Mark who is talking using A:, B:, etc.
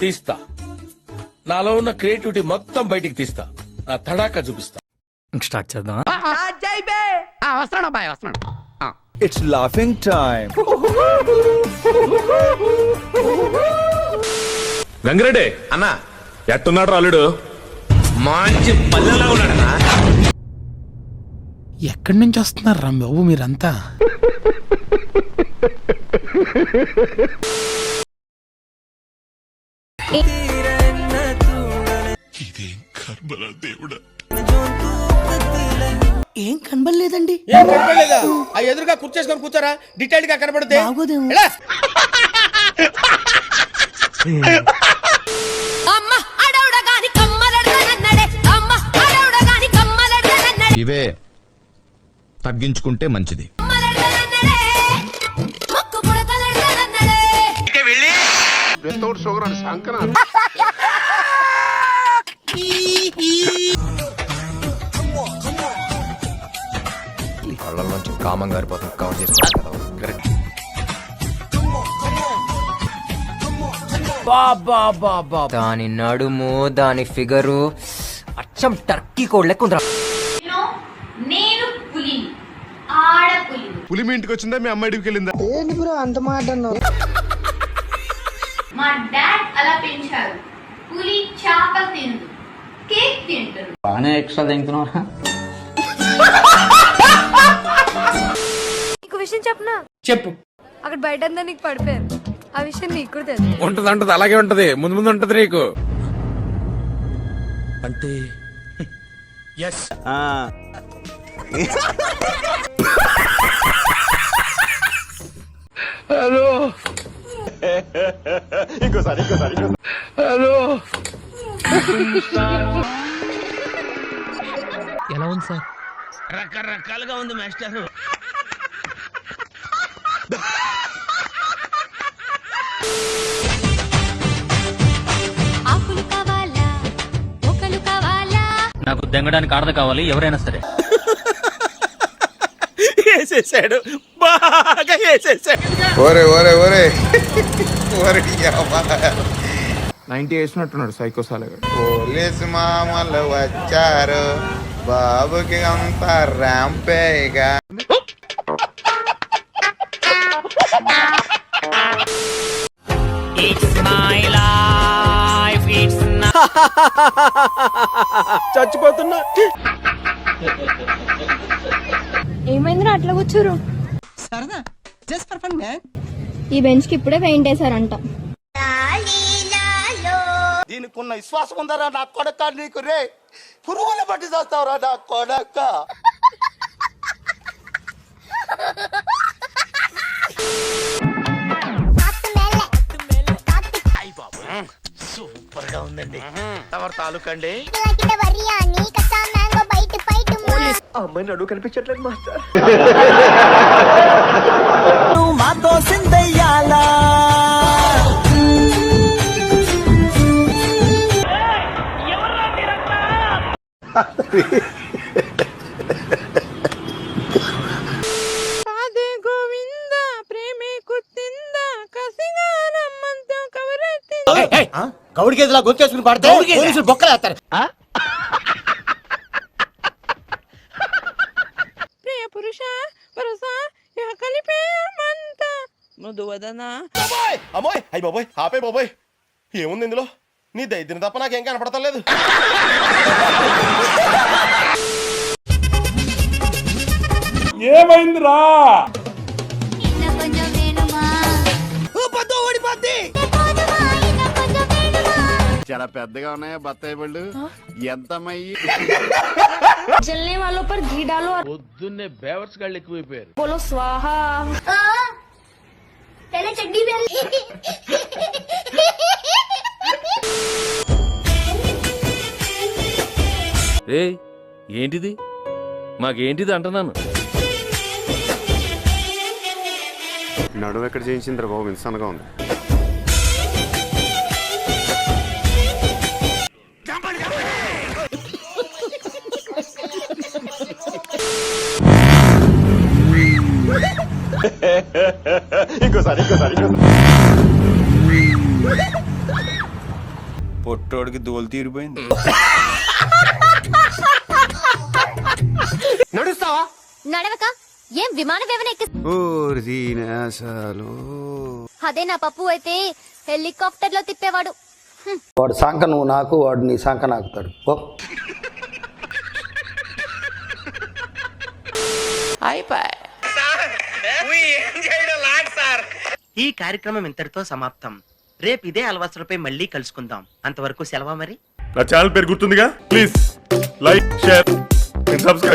A: తీస్తా. నాలో ఉన్న క్రియేటివిటీ మొత్తం బయటికి తీస్తా. నా తడాకా చూపిస్తా.
B: స్టార్ట్ చేద్దాం.
C: వస్తున్నాడు బాయ్, వస్తున్నాడు.
D: It's laughing time.
E: గంగిరెడ్డి
F: అన్నా
E: ఎట్టున్నాడు రాలుడు?
F: మంచి పల్లెలా ఉన్నాడన్నా.
C: ఎక్కడి నుంచి వస్తున్నారు రా బాబు మీరంతా?
G: ఏం కనబడలేదండి.
H: ఏం కనపడలేదా? ఆ ఎదురుగా కూర్చేసుకొని కూర్చోరా, డీటెయిల్డ్ గా కనపడితే.
F: ఇవే తగ్గించుకుంటే మంచిది. కళ్ళల్లోంచి కామం గారిపోతుంది. కవర్ చేసుకోవాలి.
I: దాని నడుము, దాని ఫిగరు అచ్చం టర్కీ కోడ్ లెక్క.
J: నేను పులి, ఆడపులి.
E: పులి మీ ఇంటికి వచ్చిందా? మీ అమ్మాయి ఇంటికి వెళ్ళిందా?
G: ఏంటి బ్రో అంత మాట అన్నావు?
J: మా డాడ్ అలా పెంచారు. పులి చేప తిందు, కేక్ తింటారు.
B: బాగానే ఎక్స్ట్రా తింటున్నారా?
K: నీకు విషయం చెప్పనా?
H: చెప్పు.
K: అక్కడ బయట అందరు నీకు పడిపోయారు. ఆ విషయం నీకు కూడా తెలుసు.
A: ఉంటది అలాగే ఉంటది. ముందు ముందు ఉంటది నీకు. అంటే హలో
E: ఇంకోసారి
A: హలో.
C: ఎలా ఉంది సార్?
H: రకరకాలుగా ఉంది మాస్టర్.
J: ఆకులు కావాలా, మొక్కలు కావాలా?
B: నాకు దెంగడానికి ఆడద కావాలి, ఎవరైనా సరే.
H: వేసేసాడు, బాగా వేసేసాడు.
F: ఓరే ఓరే ఓరే ఓరే
E: 90 వేసినట్టున్నాడు సైకో సాలగా.
F: పోలీసు మామలు వచ్చారు, బాబుకి అంత ర్యాంపేగా.
H: చచ్చిపోతున్నా.
K: ఏమైందిరా అట్లా కూర్చోరు?
G: సరదా జస్ట్ ఫర్ ఫన్ మ్యాన్.
K: ఈ బెంచ్ కి ఇప్పుడే పెయింట్ వేసారంట.
H: దీనికి ఉన్న విశ్వాసం ఉందరా నా కొడక నీకు? రే పురుగులు పట్టి చేస్తావురా నా కొడక. సూపర్ గా ఉందండి. ఎవరి తాలూకా అండి? అమ్మాయి నడువు కనిపించట్లేదు మాస్టర్.
G: మాతో సిందయ్యాలా
H: గౌడి గేదెలా గొంతేసుకుని పాడితే పోలీసులు బొక్కలు వేస్తారు. అమ్మోయ్ అయ్యి బాబోయ్, ఆపే బాబోయ్. ఏముంది ఇందులో? నీ దైద్యం తప్ప నాకేం కనపడతలేదు.
E: ఏమైందిరా? చాలా పెద్దగా ఉన్నాయా బత్తాయి పళ్ళు? ఎంతమయ్యి?
K: జల్నే వాళ్ళ పర్ ఘీ డాలో.
A: పొద్దున్నే బేవర్స్ గాళ్ళు ఎక్కువైపోయారు.
K: బోలో స్వాహా. చడ్డీ
A: ఏంటిది? మాకేంటిది అంటున్నాను.
E: నడువు ఎక్కడ చేయించిందిరా బాబు? ఇన్సాన్గా ఉంది. ఇంకోసారి
D: పొట్టోడికి దోలు తీరిపోయింది.
F: నడుస్తావా?
K: నడవక ఏం విమానం ఏమైనా ఎక్కి అదే నా పప్పు అయితే హెలికాప్టర్ లో తిప్పేవాడు.
G: వాడు సంక నువ్వు నాకు, వాడు నీ సంక నాకుతాడు.
C: ఈ కార్యక్రమం ఇంతటితో సమాప్తం. రేపు ఇదే అలవాసులపై మళ్ళీ కలుసుకుందాం. అంతవరకు సెలవా మరి.
E: నా ఛానల్ పేరు గుర్తుందిగా, please like, share and subscribe.